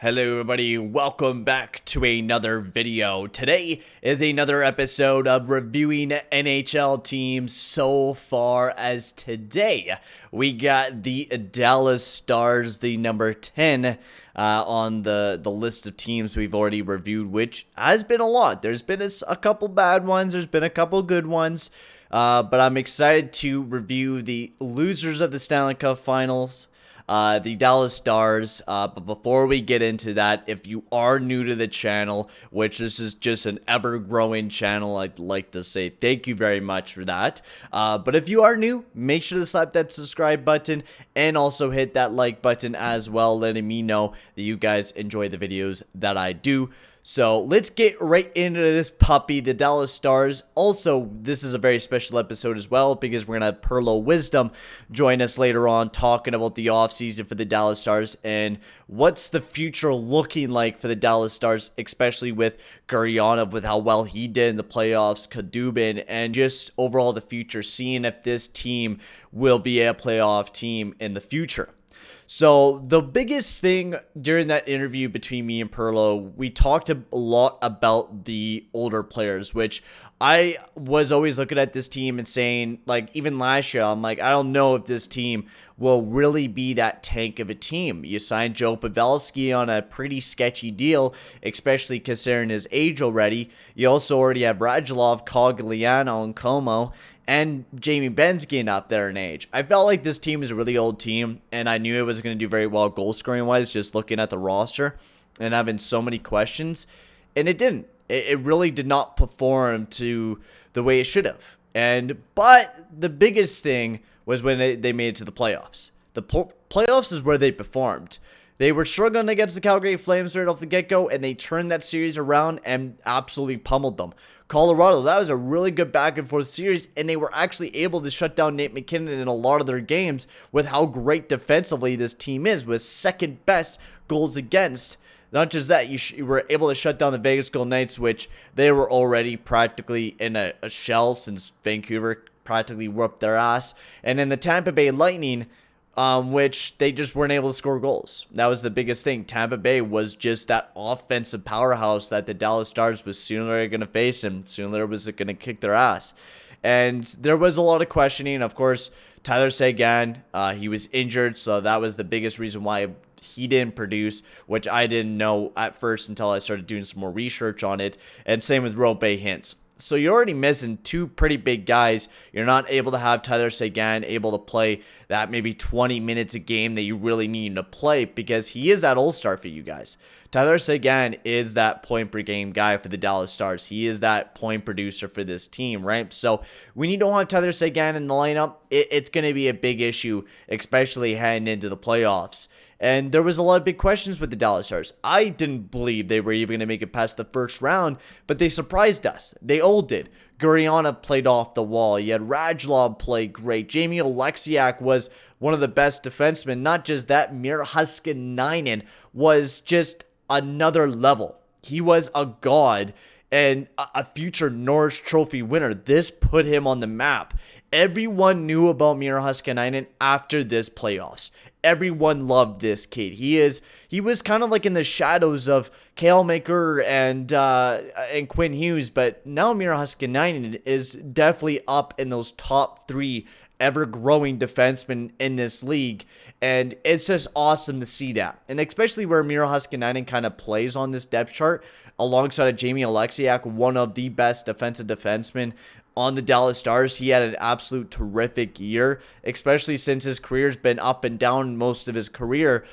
Hello everybody, welcome back to another video. Today is another episode of reviewing NHL teams. So far as today, we got the Dallas Stars, the number 10 on the list of teams we've already reviewed, which has been a lot. There's been a couple bad ones, there's been a couple good ones, but I'm excited to review the losers of the Stanley Cup Finals, the Dallas Stars. But before we get into that, if you are new to the channel, which this is just an ever-growing channel, I'd like to say thank you very much for that. But if you are new, make sure to slap that subscribe button and also hit that like button as well, letting me know that you guys enjoy the videos that I do. So let's get right into this puppy, the Dallas Stars. Also, this is a very special episode as well because we're going to have Pearlo Wisdom join us later on talking about the offseason for the Dallas Stars and what's the future looking like for the Dallas Stars, especially with Gurianov, with how well he did in the playoffs, Kadubin, and just overall the future, seeing if this team will be a playoff team in the future. So the biggest thing during that interview between me and Pearlo, we talked a lot about the older players, which I was always looking at this team and saying, like, even last year, I'm like, I don't know if this team will really be that tank of a team. You signed Joe Pavelski on a pretty sketchy deal, especially considering his age already. You also already have Radulov, Cogliano, and Como, and Jamie Benn's getting up there in age. I felt like this team is a really old team, and I knew it was going to do very well goal scoring wise, just looking at the roster and having so many questions, and it didn't. It really did not perform to the way it should have. But the biggest thing was when they made it to the playoffs. The playoffs is where they performed. They were struggling against the Calgary Flames right off the get-go, and they turned that series around and absolutely pummeled them. Colorado, that was a really good back-and-forth series, and they were actually able to shut down Nate McKinnon in a lot of their games with how great defensively this team is, with second-best goals against. Not just that, you were able to shut down the Vegas Golden Knights, which they were already practically in a shell since Vancouver practically whooped their ass. And in the Tampa Bay Lightning, which they just weren't able to score goals. That was the biggest thing. Tampa Bay was just that offensive powerhouse that the Dallas Stars was sooner going to face, and sooner was going to kick their ass. And there was a lot of questioning. Of course, Tyler Sagan, he was injured, so that was the biggest reason why he didn't produce, which I didn't know at first until I started doing some more research on it. And same with Roope Hintz. So you're already missing two pretty big guys. You're not able to have Tyler Sagan able to play that maybe 20 minutes a game that you really need to play, because he is that all-star for you guys. Tyler Sagan is that point per game guy for the Dallas Stars. He is that point producer for this team, right? So when you don't have Tyler Sagan in the lineup, it's going to be a big issue, especially heading into the playoffs. And there was a lot of big questions with the Dallas Stars. I didn't believe they were even going to make it past the first round, but they surprised us. They all did. Gurianov played off the wall. You had Radulov play great. Jamie Oleksiak was one of the best defensemen. Not just that, Miro Heiskanen was just another level. He was a god and a future Norris Trophy winner. This put him on the map. Everyone knew about Miro Heiskanen after this playoffs. Everyone loved this kid. He was kind of like in the shadows of Kale Maker and Quinn Hughes, but now Miro Heiskanen is definitely up in those top three ever-growing defensemen in this league, and it's just awesome to see that. And especially where Miro Heiskanen kind of plays on this depth chart, alongside of Jamie Oleksiak, one of the best defensive defensemen on the Dallas Stars. He had an absolute terrific year, especially since his career's been up and down most of his career.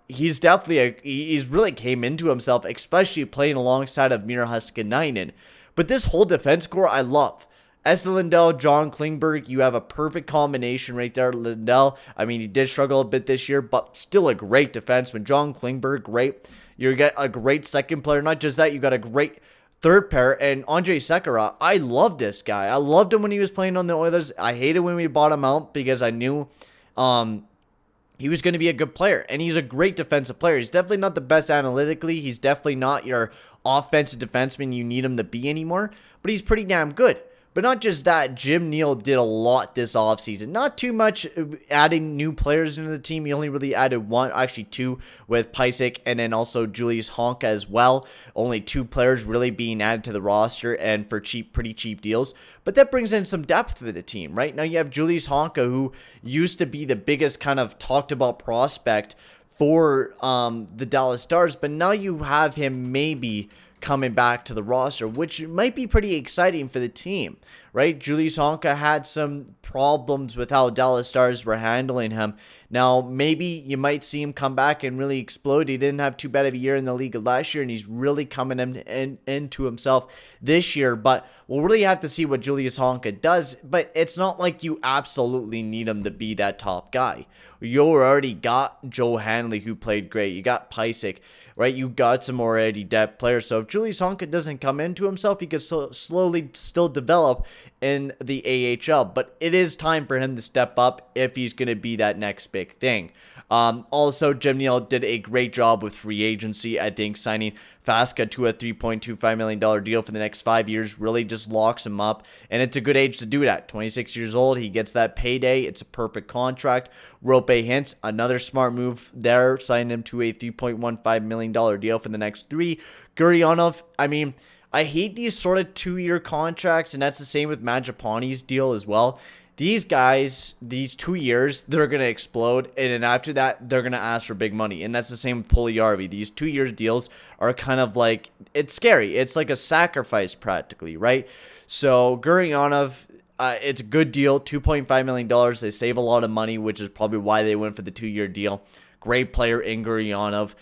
He's definitely he's really came into himself, especially playing alongside of Miro Heiskanen. But this whole defense core, I love. Esther Lindell, John Klingberg, you have a perfect combination right there. Lindell, I mean, he did struggle a bit this year, but still a great defenseman. John Klingberg, great. You get a great second player. Not just that, you got a great third pair, and Andrei Sekera. I love this guy. I loved him when he was playing on the Oilers. I hated when we bought him out because I knew he was going to be a good player, and he's a great defensive player. He's definitely not the best analytically. He's definitely not your offensive defenseman you need him to be anymore, but he's pretty damn good. But not just that, Jim Neal did a lot this offseason. Not too much adding new players into the team. He only really added one, actually two, with Pysyk and then also Julius Honka as well. Only two players really being added to the roster and for pretty cheap deals. But that brings in some depth for the team, right? Now you have Julius Honka, who used to be the biggest kind of talked about prospect for the Dallas Stars, but now you have him maybe coming back to the roster, which might be pretty exciting for the team, right? Julius Honka had some problems with how Dallas Stars were handling him. Now, maybe you might see him come back and really explode. He didn't have too bad of a year in the league last year, and he's really coming into himself this year. But we'll really have to see what Julius Honka does. But it's not like you absolutely need him to be that top guy. You already got Joe Hanley, who played great. You got Pysyk, right? You got some already depth players. So if Julius Honka doesn't come into himself, he could slowly still develop in the AHL. But it is time for him to step up if he's going to be that next big thing. Also, Jim Neal did a great job with free agency. I think signing Fasca to a $3.25 million deal for the next 5 years really just locks him up. And it's a good age to do that. 26 years old, he gets that payday. It's a perfect contract. Rope Hintz, another smart move there, signed him to a $3.15 million deal for the next 3. Gurionov, I mean, I hate these sort of 2-year contracts, and that's the same with Mangiapane's deal as well. These guys, these 2 years, they're going to explode, and then after that, they're going to ask for big money, and that's the same with Puljujärvi. These 2-year deals are kind of like, it's scary. It's like a sacrifice practically, right? So Gurionov, it's a good deal, $2.5 million. They save a lot of money, which is probably why they went for the 2-year deal. Great player in Gurionov,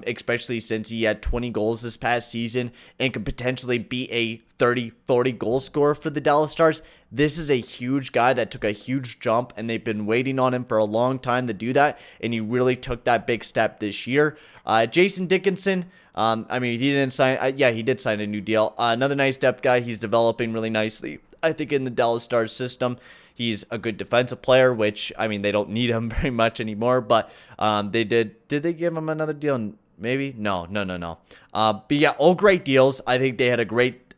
especially since he had 20 goals this past season and could potentially be a 30, 40 goal scorer for the Dallas Stars. This is a huge guy that took a huge jump, and they've been waiting on him for a long time to do that, and he really took that big step this year. Jason Dickinson, I mean, he didn't sign, yeah, he did sign a new deal. Another nice depth guy. He's developing really nicely, I think, in the Dallas Stars system. He's a good defensive player, which, I mean, they don't need him very much anymore, but did they give him another deal? Maybe? No. But yeah, all great deals. I think they had a great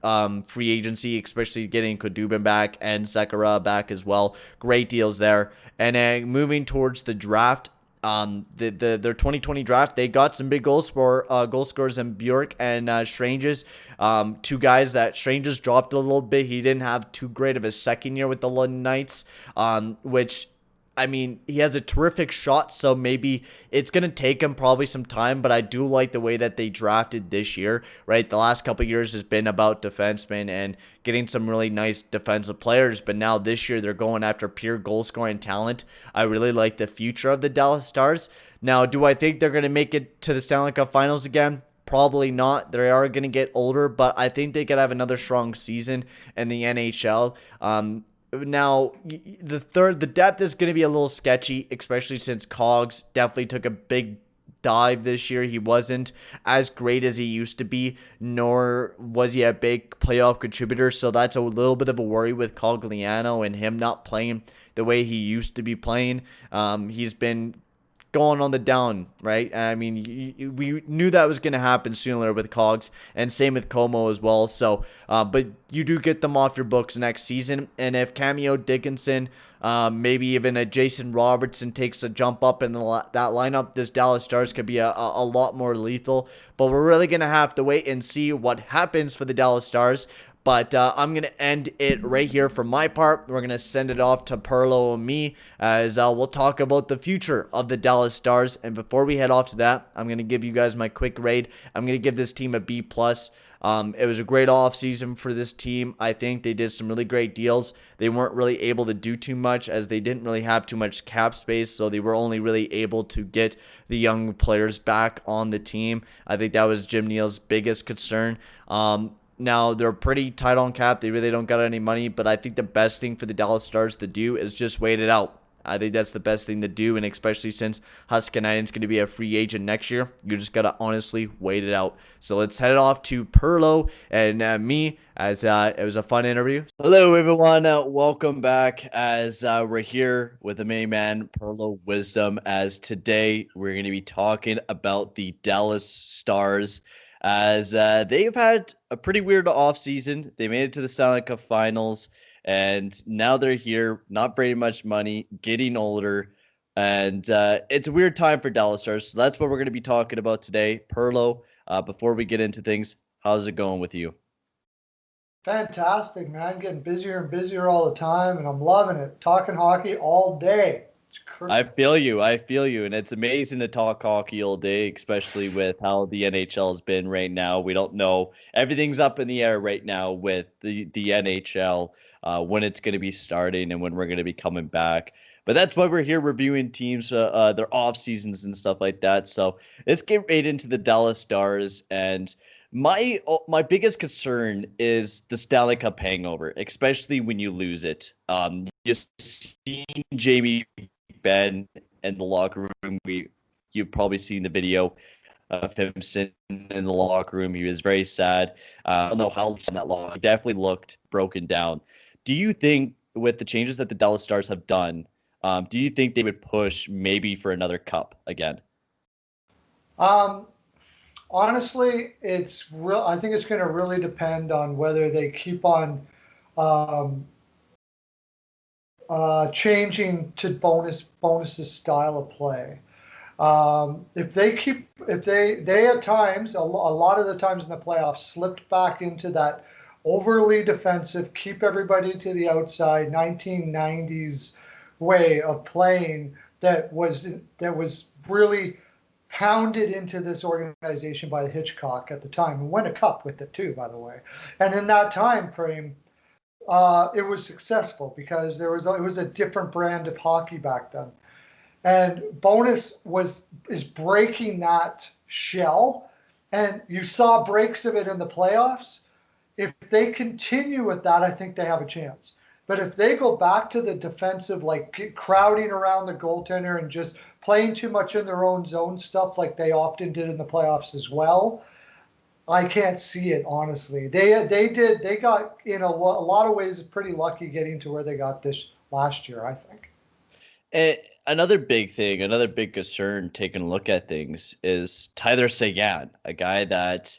free agency, especially getting Kudubin back and Sekera back as well. Great deals there. And moving towards the draft, their 2020 draft, they got some big goal scorers in Bjork and Stranges. Two guys that Stranges dropped a little bit. He didn't have too great of a second year with the London Knights, which, I mean, he has a terrific shot, so maybe it's going to take him probably some time, but I do like the way that they drafted this year, right? The last couple of years has been about defensemen and getting some really nice defensive players, but now this year they're going after pure goal-scoring talent. I really like the future of the Dallas Stars. Now, do I think they're going to make it to the Stanley Cup Finals again? Probably not. They are going to get older, but I think they could have another strong season in the NHL. Now, the depth is going to be a little sketchy, especially since Cogs definitely took a big dive this year. He wasn't as great as he used to be, nor was he a big playoff contributor, so that's a little bit of a worry with Cogliano and him not playing the way he used to be playing. He's been going on the down, right? I mean, we knew that was going to happen sooner with Cogs, and same with Como as well. So, but you do get them off your books next season, and if Cameo Dickinson, maybe even a Jason Robertson takes a jump up in that lineup, this Dallas Stars could be a lot more lethal. But we're really going to have to wait and see what happens for the Dallas Stars. But I'm going to end it right here for my part. We're going to send it off to Pearlo and me as we'll talk about the future of the Dallas Stars. And before we head off to that, I'm going to give you guys my quick grade. I'm going to give this team a B+. It was a great offseason for this team. I think they did some really great deals. They weren't really able to do too much as they didn't really have too much cap space, so they were only really able to get the young players back on the team. I think that was Jim Neal's biggest concern. Now, they're pretty tight on cap. They really don't got any money, but I think the best thing for the Dallas Stars to do is just wait it out. I think that's the best thing to do, and especially since Huskanainen's going to be a free agent next year, you just got to honestly wait it out. So let's head off to Pearlo and me, as it was a fun interview. Hello, everyone. Welcome back as we're here with the main man, Pearlo Wisdom, as today we're going to be talking about the Dallas Stars. as they've had a pretty weird offseason. They made it to the Stanley Cup Finals, and now they're here, not very much money, getting older, and it's a weird time for Dallas Stars. So that's what we're going to be talking about today. Pearlo, before we get into things, how's it going with you? Fantastic, man. Getting busier and busier all the time, and I'm loving it. Talking hockey all day. It's I feel you. I feel you. And it's amazing to talk hockey all day, especially with how the NHL has been right now. We don't know. Everything's up in the air right now with the NHL, when it's going to be starting and when we're going to be coming back. But that's why we're here reviewing teams, their off seasons and stuff like that. So let's get right into the Dallas Stars. And my biggest concern is the Stanley Cup hangover, especially when you lose it. You see Jamie Ben in the locker room. You've probably seen the video of him sitting in the locker room. He was very sad. I don't know how long that long. He definitely looked broken down. Do you think with the changes that the Dallas Stars have done, do you think they would push maybe for another cup again? um, honestly, it's real. I think it's going to really depend on whether they keep on um, changing to bonuses style of play. If they keep, if they at times, a lot of the times in the playoffs, slipped back into that overly defensive, keep everybody to the outside, 1990s way of playing that was really pounded into this organization by the Hitchcock at the time, and won a cup with it too, by the way. And in that time frame, it was successful because it was a different brand of hockey back then. And bonus is breaking that shell, and you saw breaks of it in the playoffs. If they continue with that, I think they have a chance. But if they go back to the defensive, like crowding around the goaltender and just playing too much in their own zone stuff, like they often did in the playoffs as well, I can't see it honestly. They got in a lot of ways pretty lucky getting to where they got this last year, I think. And another big thing, another big concern taking a look at things is Tyler Sagan, a guy that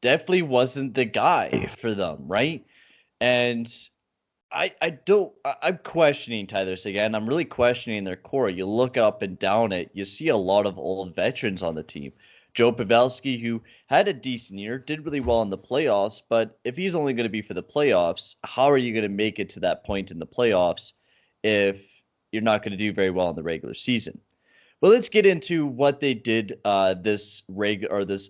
definitely wasn't the guy for them, right? And I'm questioning Tyler Sagan. I'm really questioning their core. You look up and down it, you see a lot of old veterans on the team. Joe Pavelski, who had a decent year, did really well in the playoffs, but if he's only going to be for the playoffs, how are you going to make it to that point in the playoffs if you're not going to do very well in the regular season? Well, let's get into what they did this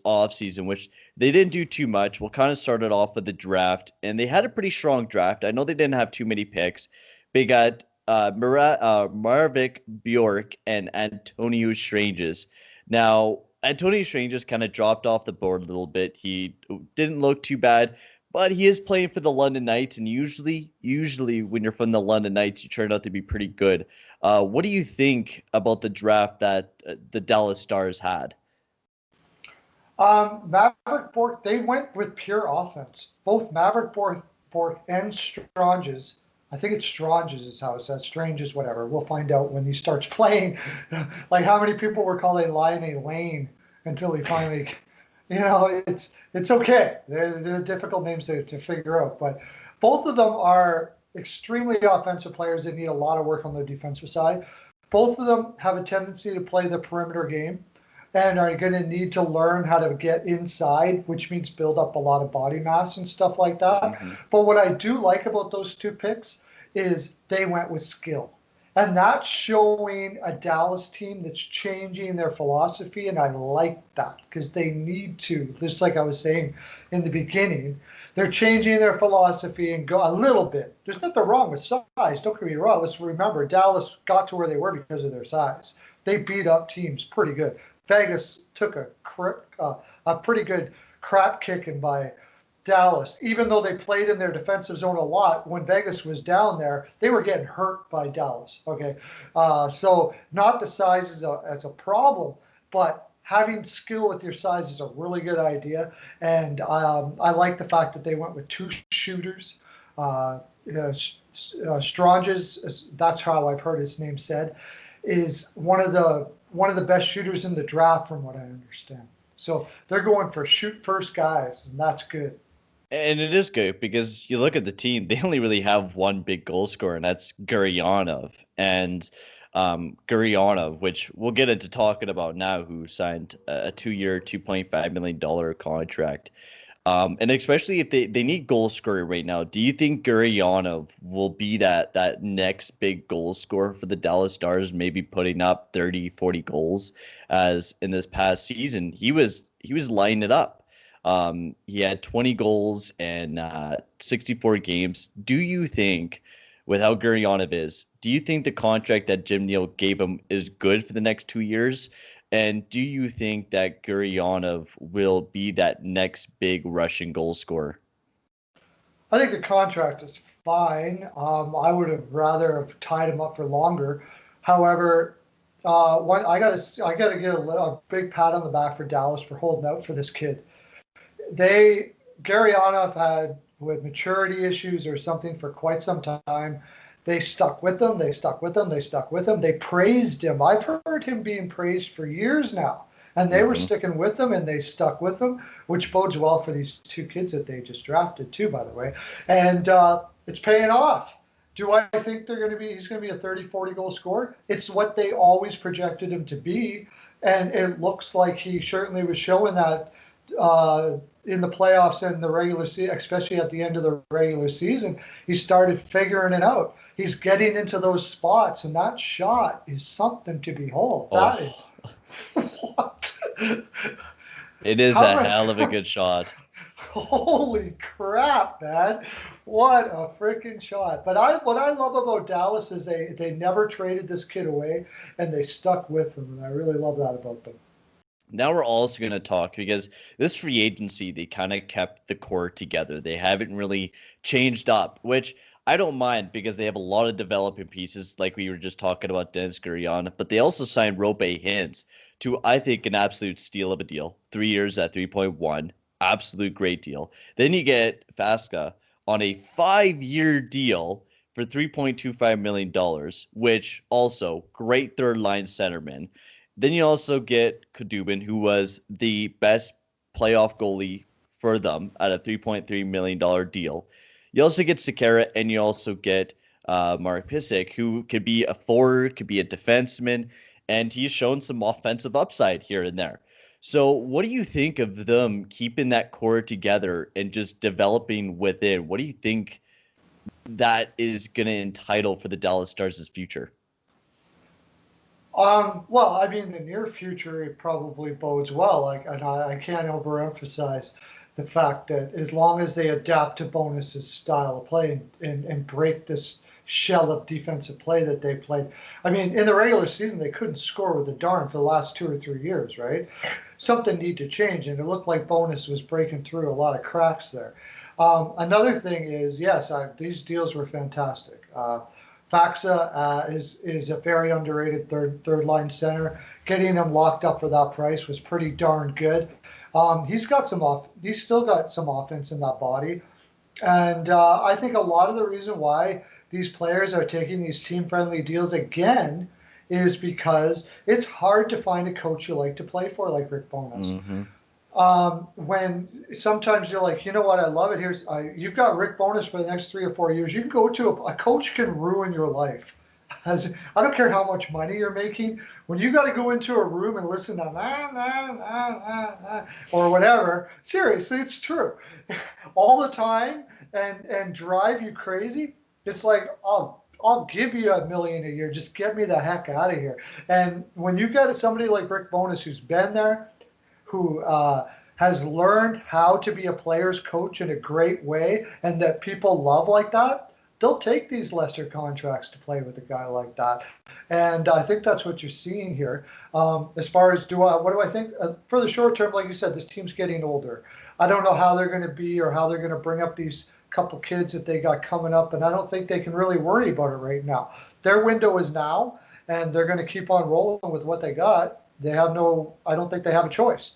off season, which they didn't do too much. We'll kind of start it off with the draft, and they had a pretty strong draft. I know they didn't have too many picks. They got Marvik Bjork and Antonio Stranges. Now, Antonio Stranges kind of dropped off the board a little bit. He didn't look too bad, but he is playing for the London Knights, and usually when you're from the London Knights, you turn out to be pretty good. What do you think about the draft that the Dallas Stars had? Maverick Bork, they went with pure offense. Both Bork and Stranges. I think it's Stranges is how it says. Stranges, whatever. We'll find out when he starts playing. Like how many people were calling Lion a Lane until he finally, it's okay. They're difficult names to figure out, but both of them are extremely offensive players that need a lot of work on the defensive side. Both of them have a tendency to play the perimeter game and are going to need to learn how to get inside, which means build up a lot of body mass and stuff like that. Hmm. But what I do like about those two picks is they went with skill. And that's showing a Dallas team that's changing their philosophy. And I like that because they need to, just like I was saying in the beginning, they're changing their philosophy and go a little bit. There's nothing wrong with size. Don't get me wrong. Let's remember, Dallas got to where they were because of their size. They beat up teams pretty good. Vegas took a pretty good crap kicking by Dallas. Even though they played in their defensive zone a lot, when Vegas was down there, they were getting hurt by Dallas. Okay, so not the size as a problem, but having skill with your size is a really good idea. And I like the fact that they went with two shooters. Stranges, that's how I've heard his name said, is one of the best shooters in the draft, from what I understand. So they're going for shoot first guys, and that's good. And it is good because you look at the team, they only really have one big goal scorer, and that's Gurionov. And Gurionov, which we'll get into talking about now, who signed a 2-year, $2.5 million contract. And especially if they need goal scorer right now, do you think Gurionov will be that next big goal scorer for the Dallas Stars, maybe putting up 30, 40 goals as in this past season? He was lining it up. He had 20 goals and 64 games. Do you think, with how Gurionov is, do you think the contract that Jim Neal gave him is good for the next 2 years? And do you think that Gurionov will be that next big Russian goal scorer? I think the contract is fine. I would have rather have tied him up for longer. However, I gotta get a big pat on the back for Dallas for holding out for this kid. They Garionov had with maturity issues or something for quite some time. They stuck with him. They stuck with him. They stuck with him. They praised him. I've heard him being praised for years now, and they were Hmm. sticking with him, and they stuck with him, which bodes well for these two kids that they just drafted too, by the way. And it's paying off. Do I think he's going to be a 30, 40 goal scorer? It's what they always projected him to be. And it looks like he certainly was showing that in the playoffs and the regular season, especially at the end of the regular season. He started figuring it out. He's getting into those spots, and that shot is something to behold. That is Oh, what? it is How a about hell of a good shot. holy crap, man. What a freaking shot. But what I love about Dallas is they never traded this kid away and they stuck with him. And I really love that about them. Now we're also going to talk because this free agency, they kind of kept the core together. They haven't really changed up, which I don't mind because they have a lot of developing pieces, like we were just talking about Dennis Gurion, but they also signed Rope Hintz to, I think, an absolute steal of a deal. 3 years at 3.1, absolute great deal. Then you get Fasca on a 5-year deal for $3.25 million, which also great third line centerman. Then you also get Kadubin, who was the best playoff goalie for them at a $3.3 million deal. You also get Sekera, and you also get Mark Pissick, who could be a forward, could be a defenseman, and he's shown some offensive upside here and there. So, what do you think of them keeping that core together and just developing within? What do you think that is going to entitle for the Dallas Stars' future? Well, I mean, the near future, it probably bodes well. And I can't overemphasize the fact that as long as they adapt to Bonus's style of play and break this shell of defensive play that they played. I mean, in the regular season, they couldn't score with a darn for the last 2 or 3 years, right? Something need to change, and it looked like Bonus was breaking through a lot of cracks there. Another thing is, yes, these deals were fantastic. Faxa is a very underrated third line center. Getting him locked up for that price was pretty darn good. He's still got some offense in that body, and I think a lot of the reason why these players are taking these team friendly deals again is because it's hard to find a coach you like to play for, like Rick Bowness. Mm-hmm. When sometimes you're like, you know what, I love it. You've got Rick Bonus for the next 3 or 4 years. You can go to a coach can ruin your life. I don't care how much money you're making. When you got to go into a room and listen to or whatever, seriously, it's true, all the time and drive you crazy. It's like I'll give you $1 million a year. Just get me the heck out of here. And when you got somebody like Rick Bonus who's been there, who has learned how to be a player's coach in a great way and that people love like that, they'll take these lesser contracts to play with a guy like that. And I think that's what you're seeing here. As far as what do I think? For the short term, like you said, this team's getting older. I don't know how they're going to be or how they're going to bring up these couple kids that they got coming up, and I don't think they can really worry about it right now. Their window is now, and they're going to keep on rolling with what they got. I don't think they have a choice.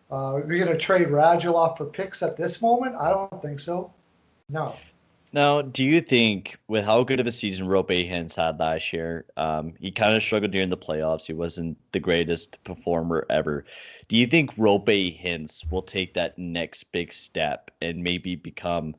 Are we going to trade Radulov for picks at this moment? I don't think so. No. Now, do you think with how good of a season Rope Hintz had last year, he kind of struggled during the playoffs. He wasn't the greatest performer ever. Do you think Rope Hintz will take that next big step and maybe become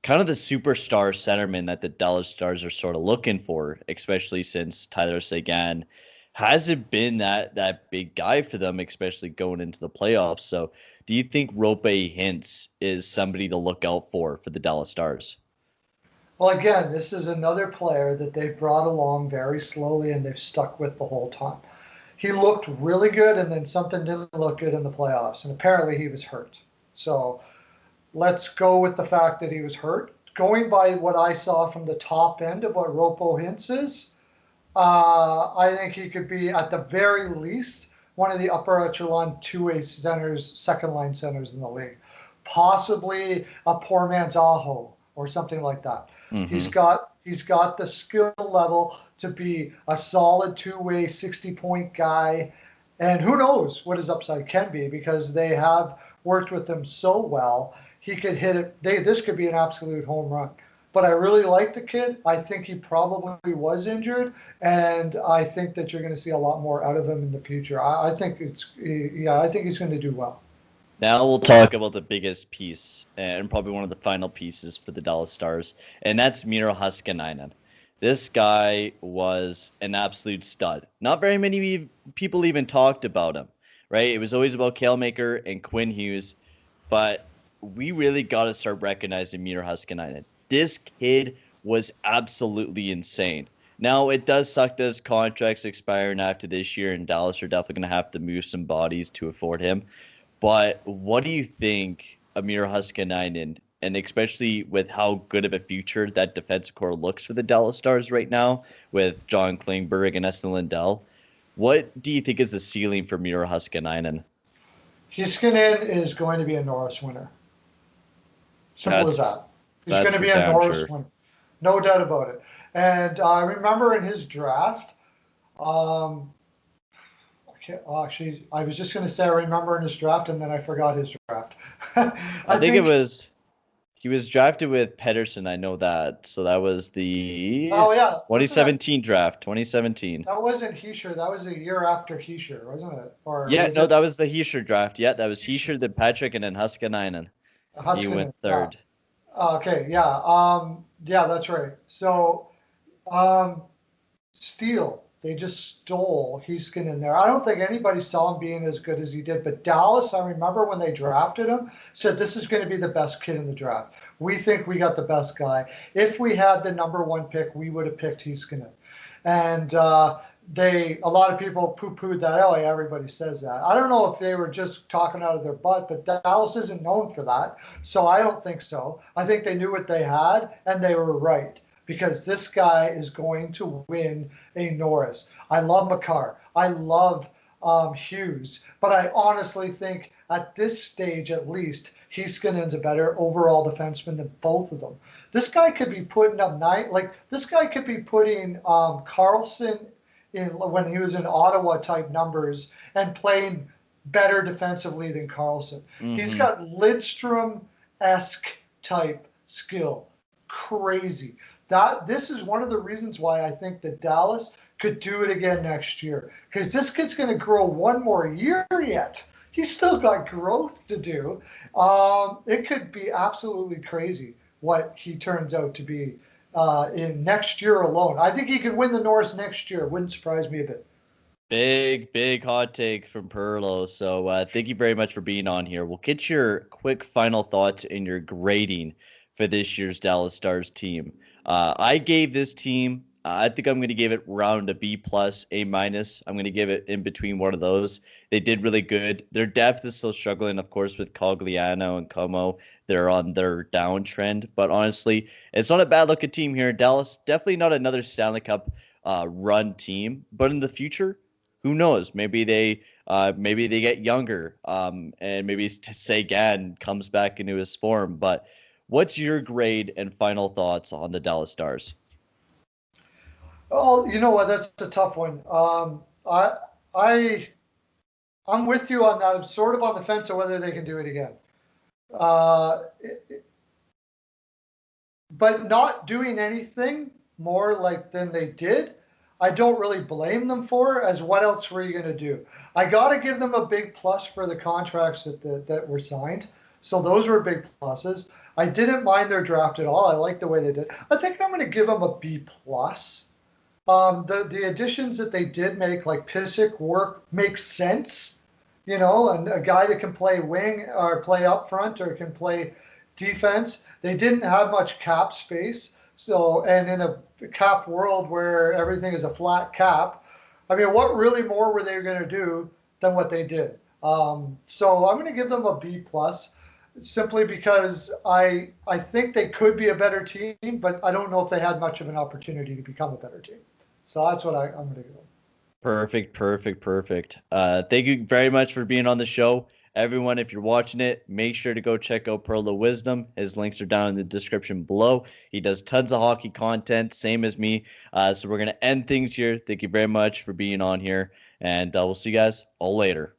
kind of the superstar centerman that the Dallas Stars are sort of looking for, especially since Tyler Sagan hasn't been that big guy for them, especially going into the playoffs. So, do you think Rope Hintz is somebody to look out for the Dallas Stars? Well, again, this is another player that they've brought along very slowly and they've stuck with the whole time. He looked really good, and then something didn't look good in the playoffs, and apparently he was hurt. So let's go with the fact that he was hurt. Going by what I saw from the top end of what Ropo Hintz is, I think he could be at the very least one of the upper echelon two-way centers, second line centers in the league, possibly a poor man's Aho or something like that. Mm-hmm. He's got the skill level to be a solid two-way 60-point guy, and who knows what his upside can be because they have worked with him so well. He could hit it. This could be an absolute home run. But I really like the kid. I think he probably was injured, and I think that you're going to see a lot more out of him in the future. I think I think he's going to do well. Now we'll talk about the biggest piece and probably one of the final pieces for the Dallas Stars, and that's Miro Haskinainen. This guy was an absolute stud. Not very many people even talked about him, right? It was always about Kalemaker and Quinn Hughes, but we really got to start recognizing Miro Haskinainen. This kid was absolutely insane. Now, it does suck that his contract's expiring after this year, and Dallas are definitely going to have to move some bodies to afford him. But what do you think Amir Haskinainen, and especially with how good of a future that defensive core looks for the Dallas Stars right now with John Klingberg and Eston Lindell, what do you think is the ceiling for Amir Haskinainen? Heiskanen is going to be a Norris winner. Simple as That's that. He's going that's to for be a damn Norris sure. winner, no doubt about it. And I remember in his draft, um, actually, I was just going to say I remember in his draft, and then I forgot his draft. I I think it think. was he was drafted with Pedersen. I know that. So that was the Oh yeah, wasn't that 2017 draft. 2017. that wasn't Heischer? That was a year after Heischer, wasn't it? Or Yeah, was no, it that was the Heischer draft. Yeah, that was Heischer? Heischer, then Patrick, and then Haskinainen. He went Huskinen, yeah. third. Okay, yeah. Yeah, that's right. So, um, Steele, they just stole Heiskin in there. I don't think anybody saw him being as good as he did, but Dallas, I remember when they drafted him, said this is going to be the best kid in the draft. We think we got the best guy. If we had the number one pick, we would have picked Heiskanen. And a lot of people poo-pooed that. Oh, yeah, everybody says that. I don't know if they were just talking out of their butt, but Dallas isn't known for that. So I don't think so. I think they knew what they had, and they were right because this guy is going to win a Norris. I love McCarr. I love Hughes, but I honestly think at this stage, at least, Heiskanen's a better overall defenseman than both of them. This guy could be putting up this guy could be putting Carlson in when he was in Ottawa type numbers and playing better defensively than Carlson. He's Mm-hmm. got Lidstrom esque type skill. Crazy. This is one of the reasons why I think that Dallas could do it again next year because this kid's going to grow one more year yet. He's still got growth to do. It could be absolutely crazy what he turns out to be in next year alone. I think he could win the Norris next year. Wouldn't surprise me a bit. Big hot take from Pearlo. So thank you very much for being on here. We'll get your quick final thoughts and your grading for this year's Dallas Stars team. I gave this team, I think I'm going to give it round a B plus, A minus. I'm going to give it in between one of those. They did really good. Their depth is still struggling, of course, with Cogliano and Como. They're on their downtrend. But honestly, it's not a bad looking team here. Dallas, definitely not another Stanley Cup run team. But in the future, who knows? Maybe they get younger, and maybe Sagan comes back into his form. But what's your grade and final thoughts on the Dallas Stars? Oh, you know what? That's a tough one. I I'm with you on that. I'm sort of on the fence of whether they can do it again. Uh, but not doing anything more like than they did, I don't really blame them for, as what else were you going to do? I got to give them a big plus for the contracts that were signed. So those were big pluses. I didn't mind their draft at all. I like the way they did. I think I'm going to give them a B plus. The additions that they did make, like Pissick, work makes sense, and a guy that can play wing or play up front or can play defense. They didn't have much cap space, so and in a cap world where everything is a flat cap, I mean, what really more were they going to do than what they did? So I'm going to give them a B plus, simply because I think they could be a better team, but I don't know if they had much of an opportunity to become a better team. So that's what I'm going to give them. Perfect. Thank you very much for being on the show. Everyone, if you're watching it, make sure to go check out Pearlo Wisdom. His links are down in the description below. He does tons of hockey content, same as me. So we're going to end things here. Thank you very much for being on here, and we'll see you guys all later.